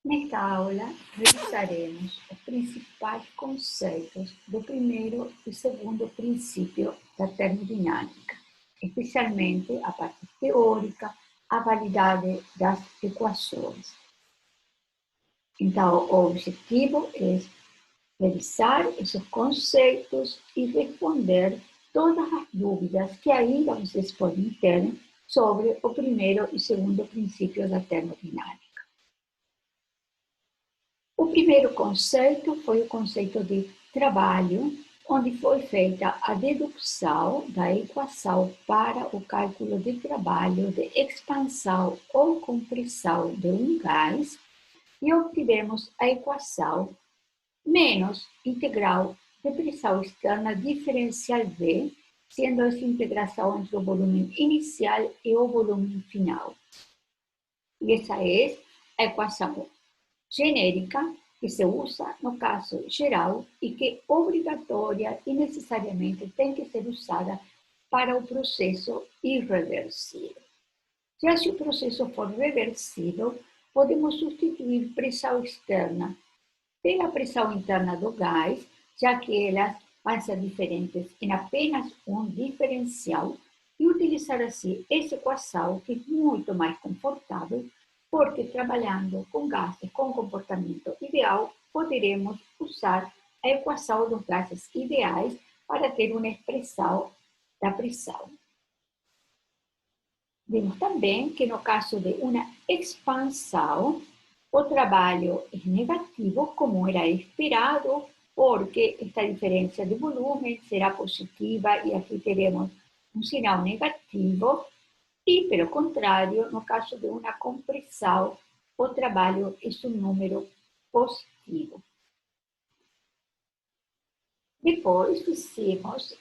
Nesta aula, revisaremos os principais conceitos do primeiro e segundo princípio da termodinâmica, especialmente a parte teórica, a validade das equações. Então, o objetivo é revisar esses conceitos e responder todas as dúvidas que ainda vocês podem ter sobre o primeiro e segundo princípio da termodinâmica. O primeiro conceito foi o conceito de trabalho, onde foi feita a dedução da equação para o cálculo de trabalho de expansão ou compressão de um gás e obtivemos a equação menos integral de pressão externa diferencial V, sendo essa integração entre o volume inicial e o volume final. E essa é a equação genérica que se usa no caso geral e que obrigatória e necessariamente tem que ser usada para o processo irreversível. Já se o processo for reversível, podemos substituir pressão externa pela pressão interna do gás, já que elas vão ser diferentes em apenas um diferencial, e utilizar assim essa equação, que é muito mais confortável, porque trabalhando com gases com comportamento ideal, poderemos usar a equação dos gases ideais para ter uma expressão da pressão. Vimos também que no caso de uma expansão, o trabalho é negativo, como era esperado, porque esta diferença de volume será positiva e aqui teremos um sinal negativo. E, pelo contrário, no caso de uma compressão, o trabalho é um número positivo. Depois fizemos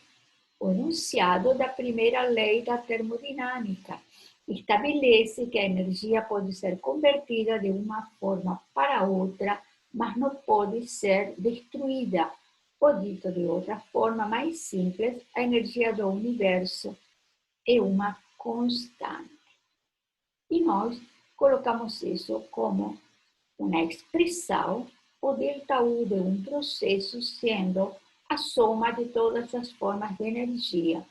o enunciado da primeira lei da termodinâmica. Estabelece que a energia pode ser convertida de uma forma para outra, mas não pode ser destruída. Ou dito de outra forma mais simples, a energia do universo é uma constante. E nós colocamos isso como uma expressão, o ΔU de um processo sendo a soma de todas as formas de energia.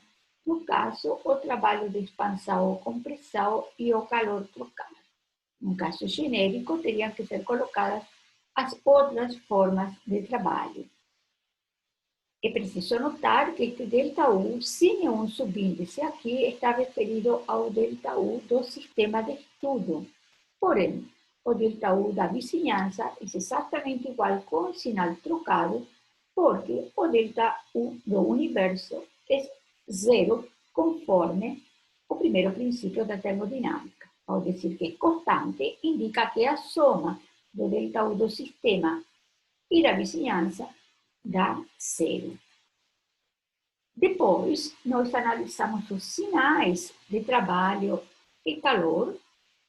No caso, o trabalho de expansão ou compressão e o calor trocado. No caso genérico, teriam que ser colocadas as outras formas de trabalho. É preciso notar que este ΔU, sem nenhum subíndice aqui, está referido ao ΔU do sistema de estudo. Porém, o ΔU da vizinhança é exatamente igual com o sinal trocado, porque o ΔU do universo é zero, conforme o primeiro princípio da termodinâmica. Ao dizer que é constante, indica que a soma do ΔU do sistema e da vizinhança dá zero. Depois, nós analisamos os sinais de trabalho e calor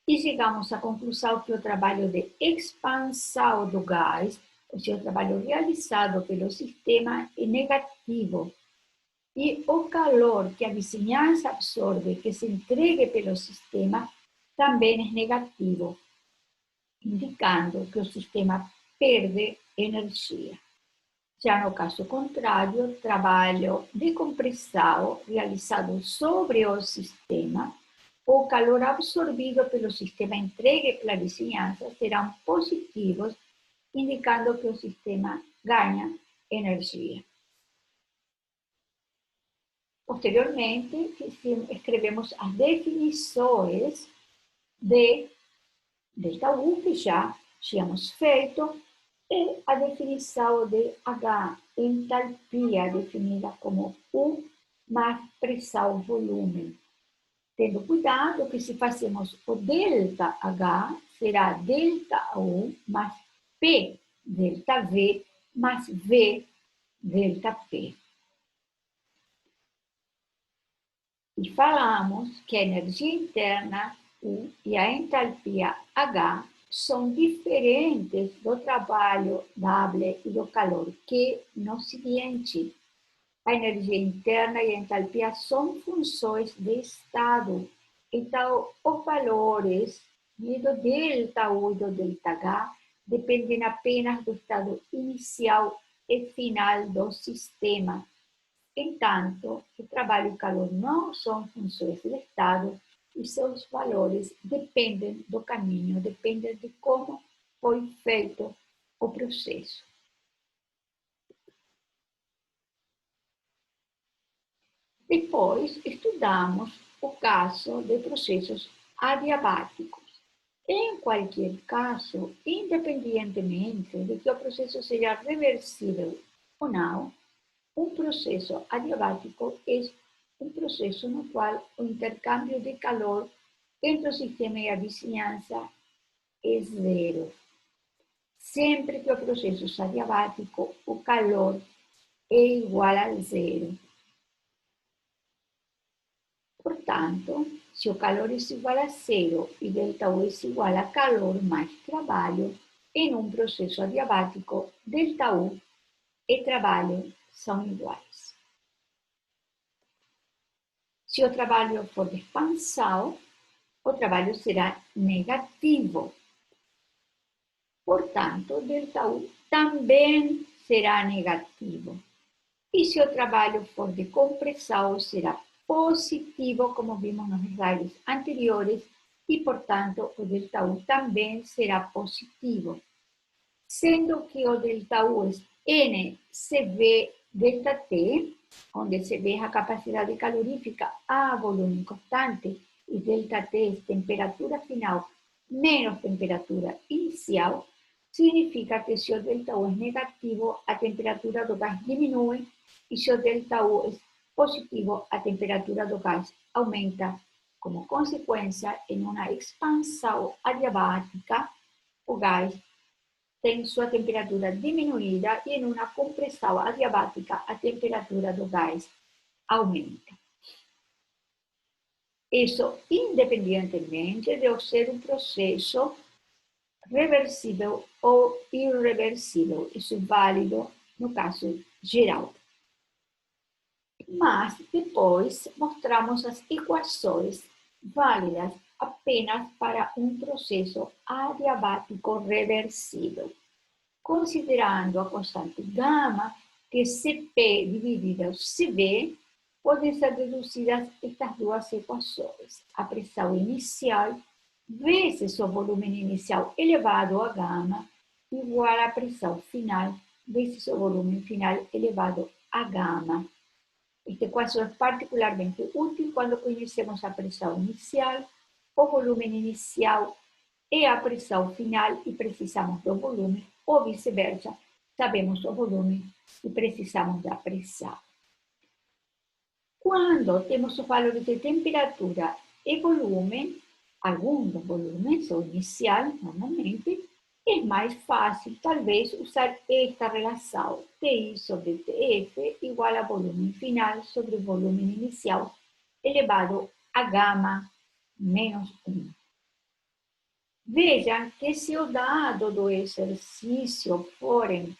e chegamos à conclusão que o trabalho de expansão do gás, ou seja, o trabalho realizado pelo sistema, é negativo. E o calor que a vizinhança absorve, que se entregue pelo sistema, também é negativo, indicando que o sistema perde energia. Já no caso contrário, o trabalho de compressão realizado sobre o sistema, o calor absorvido pelo sistema entregue pela vizinhança serão positivos, indicando que o sistema ganha energia. Posteriormente, escrevemos as definições de ΔU, que já tínhamos feito, e a definição de H, entalpia, definida como U mais pressão-volume. Tendo cuidado que se fazemos o ΔH, será ΔU mais P ΔV mais V ΔP. E falamos que a energia interna U e a entalpia H são diferentes do trabalho W e do calor Q no seguinte: a energia interna e a entalpia são funções de estado. Então, os valores do ΔU e do ΔH dependem apenas do estado inicial e final do sistema. Entanto, o trabalho e calor não são funções do estado e seus valores dependem do caminho, dependem de como foi feito o processo. Depois, estudamos o caso de processos adiabáticos. Em qualquer caso, independentemente de que o processo seja reversível ou não, um processo adiabático é um processo no qual o intercâmbio de calor entre o sistema e a vizinhança é zero. Sempre que o processo é adiabático, o calor é igual a zero. Portanto, se o calor é igual a zero e ΔU é igual a calor mais trabalho, em um processo adiabático, ΔU e trabalho são iguais. Se o trabalho for de expansão, o trabalho será negativo. Portanto, ΔU também será negativo. E se o trabalho for de compressão, será positivo, como vimos nos slides anteriores, e, portanto, o ΔU também será positivo. Sendo que o ΔU é NCV ΔT, onde CV é a capacidade calorífica a volume constante, e ΔT é temperatura final menos temperatura inicial, significa que se o ΔU é negativo, a temperatura do gás diminui, e se o ΔU é positivo, a temperatura do gás aumenta. Como consequência, em uma expansão adiabática, o gás tem sua temperatura diminuída e em uma compressão adiabática, a temperatura do gás aumenta. Isso independentemente de ser um processo reversível ou irreversível. Isso é válido no caso geral. Mas depois mostramos as equações válidas apenas para um processo adiabático reversível, considerando a constante gama, que Cp dividida por Cv, podem ser deduzidas estas duas equações. A pressão inicial vezes o volume inicial elevado a gama, igual à pressão final vezes o volume final elevado a gama. Esta equação é particularmente útil quando conhecemos a pressão inicial, o volume inicial e a pressão final e precisamos do volume, ou vice-versa, sabemos o volume e precisamos da pressão. Quando temos os valores de temperatura e volume, algum dos volumes, ou inicial, normalmente, é mais fácil, talvez, usar esta relação, TI sobre TF igual a volume final sobre volume inicial, elevado a gama menos 1. Vejam que se o dado do exercício forem,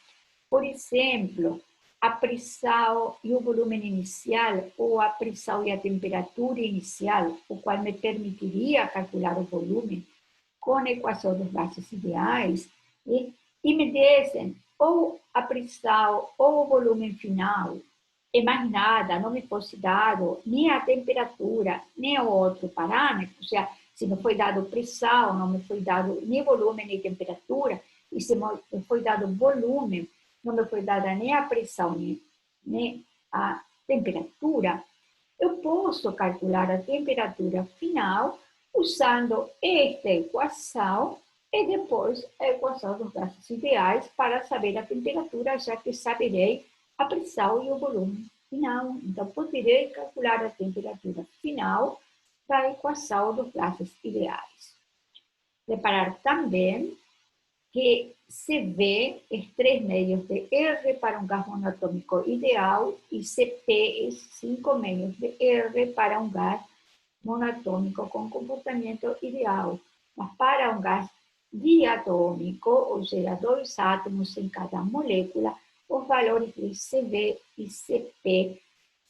por exemplo, a pressão e o volume inicial, ou a pressão e a temperatura inicial, o qual me permitiria calcular o volume com a equação dos gases ideais, e me dessem ou a pressão ou o volume final, e mais nada, não me fosse dado nem a temperatura, nem o outro parâmetro, ou seja, se não foi dado pressão, não me foi dado nem volume, nem temperatura, e se me foi dado volume, não me foi dada nem a pressão, nem a temperatura, eu posso calcular a temperatura final usando esta equação e depois a equação dos gases ideais para saber a temperatura, já que saberei a pressão e o volume final. Então, poderei calcular a temperatura final da equação dos gases ideais. Reparar também que CV é 3 meios de R para um gás monatômico ideal e Cp é 5 meios de R para um gás monatômico com comportamento ideal. Mas para um gás diatômico, ou seja, 2 átomos em cada molécula, os valores de CV e Cp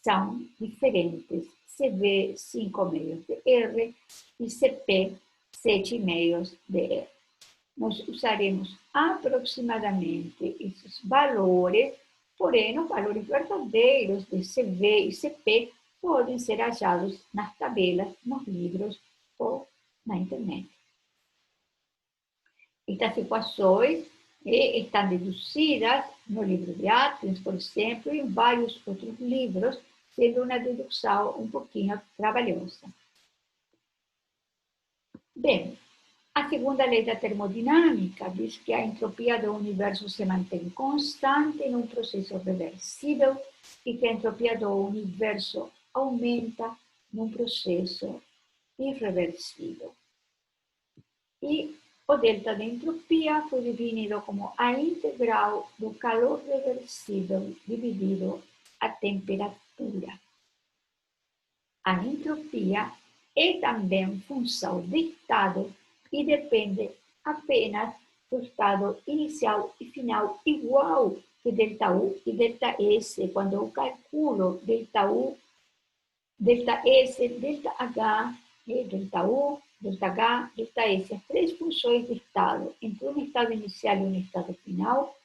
são diferentes. CV 5 meios de R e Cp 7 meios de R. nós usaremos aproximadamente esses valores, porém, os valores verdadeiros de CV e CP podem ser achados nas tabelas, nos livros ou na internet. Estas equações estão deduzidas no livro de Atkins, por exemplo, e em vários outros livros, sendo uma dedução um pouquinho trabalhosa. Bem, a segunda lei da termodinâmica diz que a entropia do universo se mantém constante em um processo reversível e que a entropia do universo aumenta num processo irreversível. E o delta de entropia foi definido como a integral do calor reversível dividido a temperatura. A entropia é também função de estado e depende apenas do estado inicial e final igual que delta U e delta S, quando eu calculo delta U, delta S, delta H, delta U, delta H, delta S, as três funções de estado, entre um estado inicial e um estado final,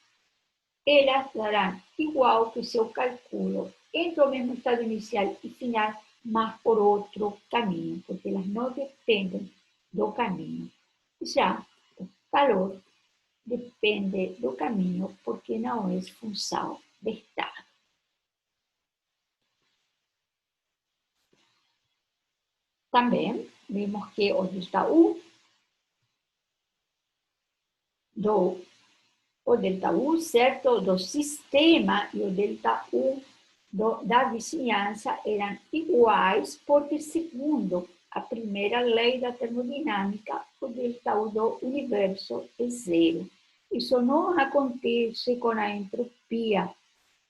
elas darão igual que se eu calculo entre o mesmo estado inicial e final, mas por outro caminho, porque elas não dependem do caminho. Já o calor depende do caminho, porque não é função de estado. Também vimos que o delta U certo, do sistema e o delta U da vizinhança eram iguais, porque, segundo a primeira lei da termodinâmica, o delta U do universo é zero. Isso não acontece com a entropia.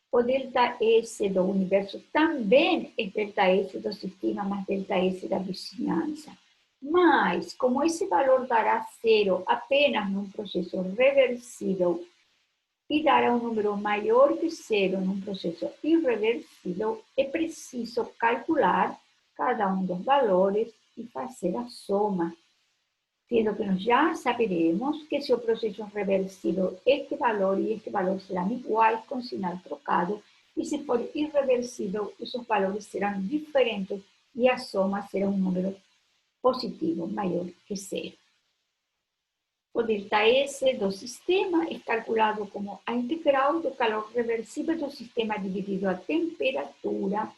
O delta S do universo também é delta S do sistema, mas delta S da vizinhança. Mas, como esse valor dará zero apenas num processo reversível e dará um número maior que zero num processo irreversível, é preciso calcular cada um dos valores e fazer a soma. Sendo que nós já saberemos que se o processo é reversível, este valor e este valor serão iguais com sinal trocado, e se for irreversível, esses valores serão diferentes e a soma será um número positivo maior que zero. O delta S do sistema é calculado como a integral do calor reversível do sistema dividido a temperatura,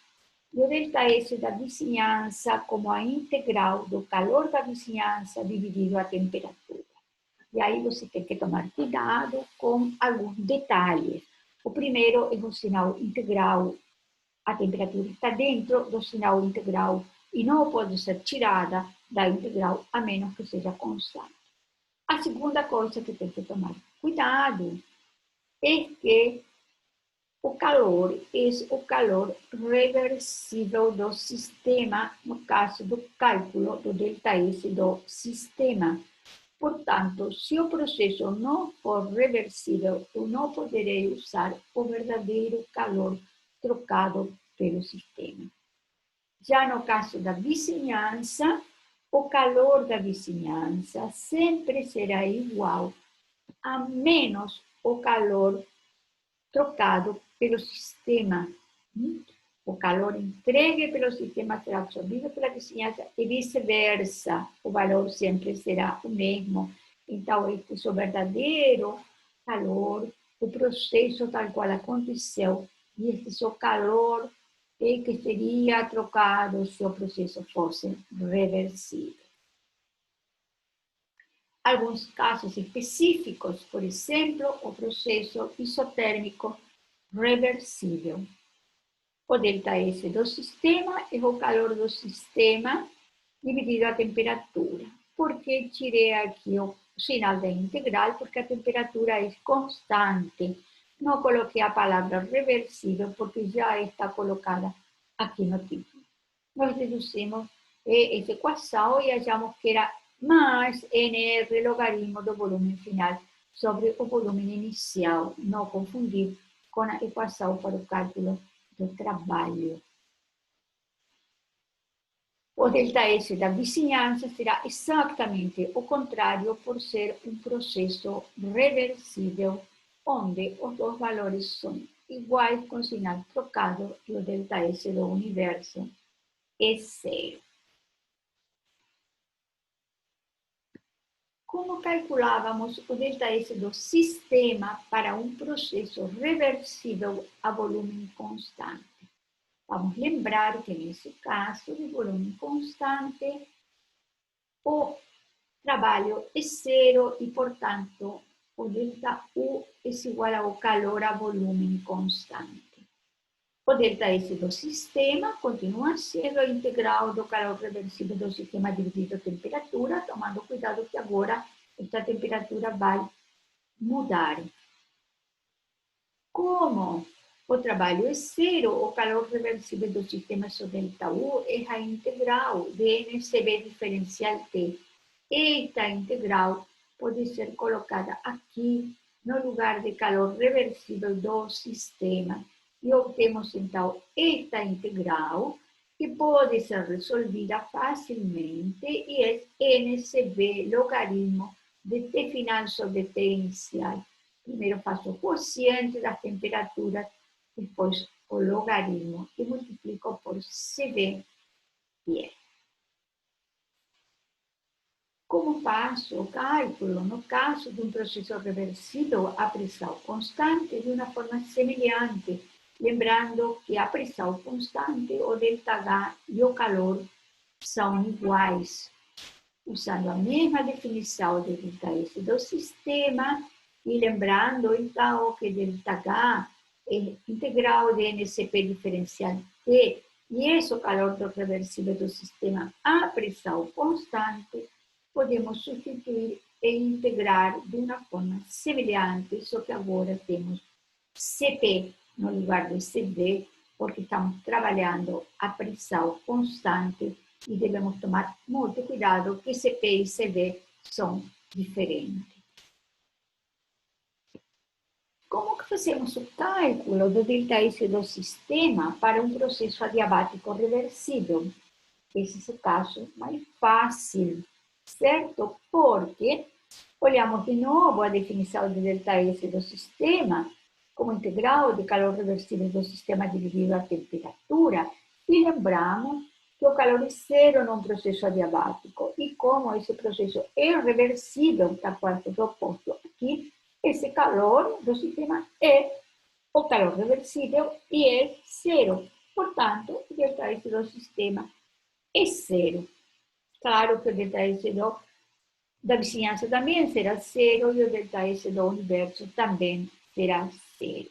e o delta S da vizinhança como a integral do calor da vizinhança dividido a temperatura. E aí você tem que tomar cuidado com alguns detalhes. O primeiro é o sinal integral. A temperatura está dentro do sinal integral e não pode ser tirada da integral, a menos que seja constante. A segunda coisa que tem que tomar cuidado é que o calor é o calor reversível do sistema, no caso do cálculo do delta S do sistema. Portanto, se o processo não for reversível, eu não poderei usar o verdadeiro calor trocado pelo sistema. Já no caso da vizinhança, o calor da vizinhança sempre será igual, a menos o calor trocado pelo sistema. O calor entregue pelo sistema será absorvido pela vizinhança e vice-versa. O valor sempre será o mesmo. Então, este é o verdadeiro calor, o processo tal qual aconteceu, e este é o calor que seria trocado se o processo fosse reversível. Alguns casos específicos, por exemplo, o processo isotérmico reversível. O delta S do sistema é o calor do sistema dividido a temperatura. Por que tirei aqui o sinal da integral? Porque a temperatura é constante. Não coloquei a palavra reversível porque já está colocada aqui no título. Nós deduzimos essa equação e achamos que era mais NR logaritmo do volume final sobre o volume inicial. Não confundir com a equação para o cálculo do trabalho. O delta S da vizinhança será exatamente o contrário por ser um processo reversível, onde os dois valores são iguais com sinal trocado e o delta S do universo é zero. Como calculávamos o delta S do sistema para um processo reversível a volume constante? Vamos lembrar que nesse caso de volume constante, o trabalho é zero e, portanto, o delta U é igual ao calor a volume constante. O delta S do sistema continua sendo a integral do calor reversível do sistema dividido a temperatura, tomando cuidado que agora esta temperatura vai mudar. Como o trabalho é zero, o calor reversível do sistema é o delta U, é a integral de NCB diferencial T. Esta integral pode ser colocada aqui no lugar de calor reversível do sistema. E obtemos, então, esta integral, que pode ser resolvida facilmente, e é NCB logaritmo de T final sobre T inicial. Primeiro faço o quociente das temperaturas, depois o logaritmo e multiplico por CV e E. Como faço o cálculo no caso de um processo reversível a pressão constante de uma forma semelhante, lembrando que a pressão constante, o ΔH e o calor são iguais, usando a mesma definição de ΔS do sistema e lembrando então que ΔH é integral de NCP diferencial T e esse é o calor do reversível do sistema a pressão constante, podemos substituir e integrar de uma forma semelhante, só que agora temos CP no lugar de CD, porque estamos trabalhando a pressão constante e devemos tomar muito cuidado que CP e CD são diferentes. Como que fazemos o cálculo do ΔS do sistema para um processo adiabático reversível? Esse é o caso mais fácil, certo? Porque olhamos de novo a definição de ΔS do sistema como integral de calor reversível do sistema dividido a temperatura e lembramos que o calor é zero num processo adiabático e como esse processo é reversível, tal qual foi proposto aqui, esse calor do sistema é o calor reversível e é zero. Portanto, o ΔS do sistema é zero. Claro que o ΔS da vizinhança também será zero e o ΔS do universo também será zero.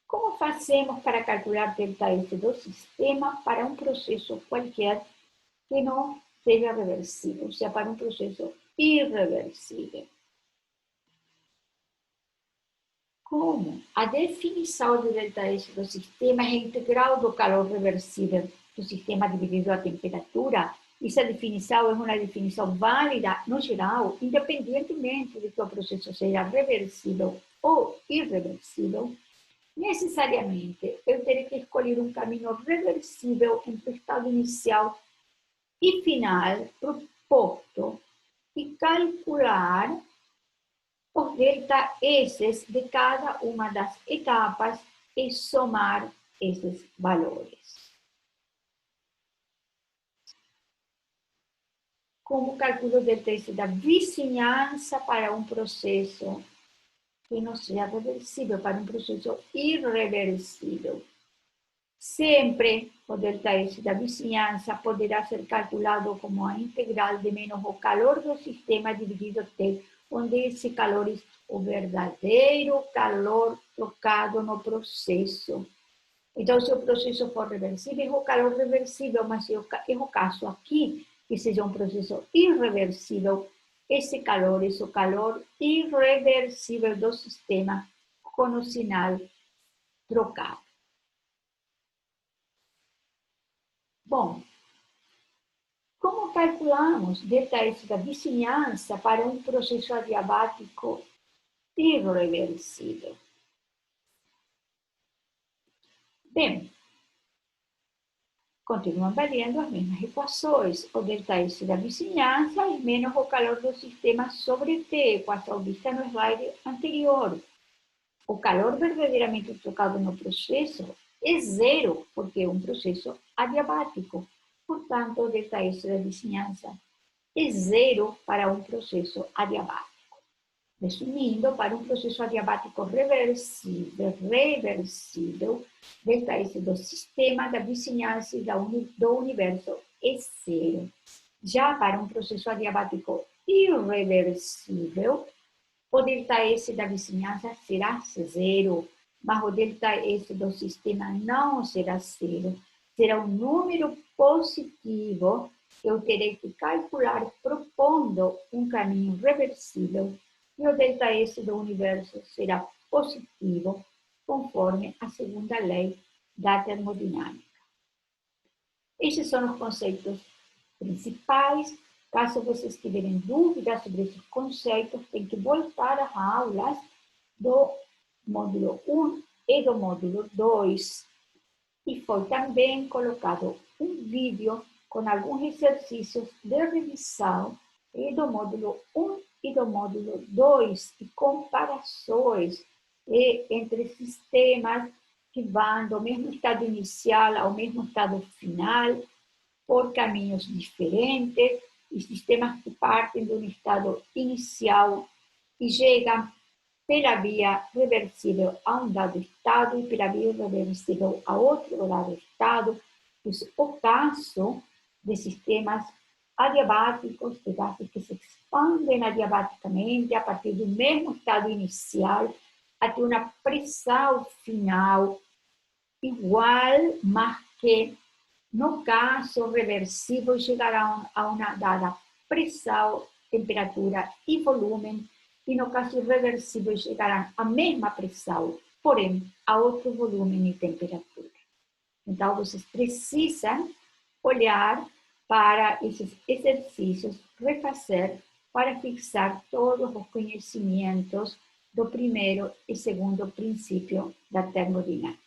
Como fazemos para calcular ΔS do sistema para um processo qualquer que não seja reversível, ou seja, para um processo irreversível? Como a definição de ΔS do sistema é a integral do calor reversível do sistema dividido a temperatura, essa definição é uma definição válida no geral, independentemente de que o processo seja reversível ou irreversível, necessariamente eu terei que escolher um caminho reversível entre o estado inicial e final proposto e calcular os ΔS de cada uma das etapas e somar esses valores. Como calculo o ΔS da vizinhança para um processo que não seja reversível, para um processo irreversível? Sempre o ΔS da vizinhança poderá ser calculado como a integral de menos o calor do sistema dividido T, onde esse calor é o verdadeiro calor trocado no processo. Então, se o processo for reversível, é o calor reversível, mas é o caso aqui, que seja um processo irreversível, esse calor é o calor irreversível do sistema com o sinal trocado. Bom, como calculamos ΔS da vizinhança para um processo adiabático irreversível? Bem, continuam valendo as mesmas equações. O ΔS da vizinhança é menos o calor do sistema sobre T, equação vista no slide anterior. O calor verdadeiramente trocado no processo é zero, porque é um processo adiabático. Portanto, o ΔS da vizinhança é zero para um processo adiabático. Resumindo, para um processo adiabático reversível, ΔS do sistema, da vizinhança e do universo é zero. Já para um processo adiabático irreversível, o ΔS da vizinhança será zero, mas o ΔS do sistema não será zero. Será um número positivo que eu terei que calcular propondo um caminho reversível, e o ΔS do universo será positivo, conforme a segunda lei da termodinâmica. Esses são os conceitos principais. Caso vocês tiverem dúvidas sobre esses conceitos, tem que voltar às aulas do módulo 1 e do módulo 2. E foi também colocado um vídeo com alguns exercícios de revisão do módulo 1 e do módulo 2 e comparações entre sistemas que vão do mesmo estado inicial ao mesmo estado final por caminhos diferentes, e sistemas que partem de um estado inicial e chegam pela via reversível a um dado estado e pela via reversível a outro dado estado. O caso de sistemas adiabáticos, de gases que se expandem adiabaticamente a partir do mesmo estado inicial até uma pressão final igual, mas que, no caso reversível, chegarão a uma dada pressão, temperatura e volume, e no caso irreversível chegarão à mesma pressão, porém a outro volume e temperatura. Então, vocês precisam olhar para esses exercícios, refazer, para fixar todos os conhecimentos do primeiro e segundo princípio da termodinâmica.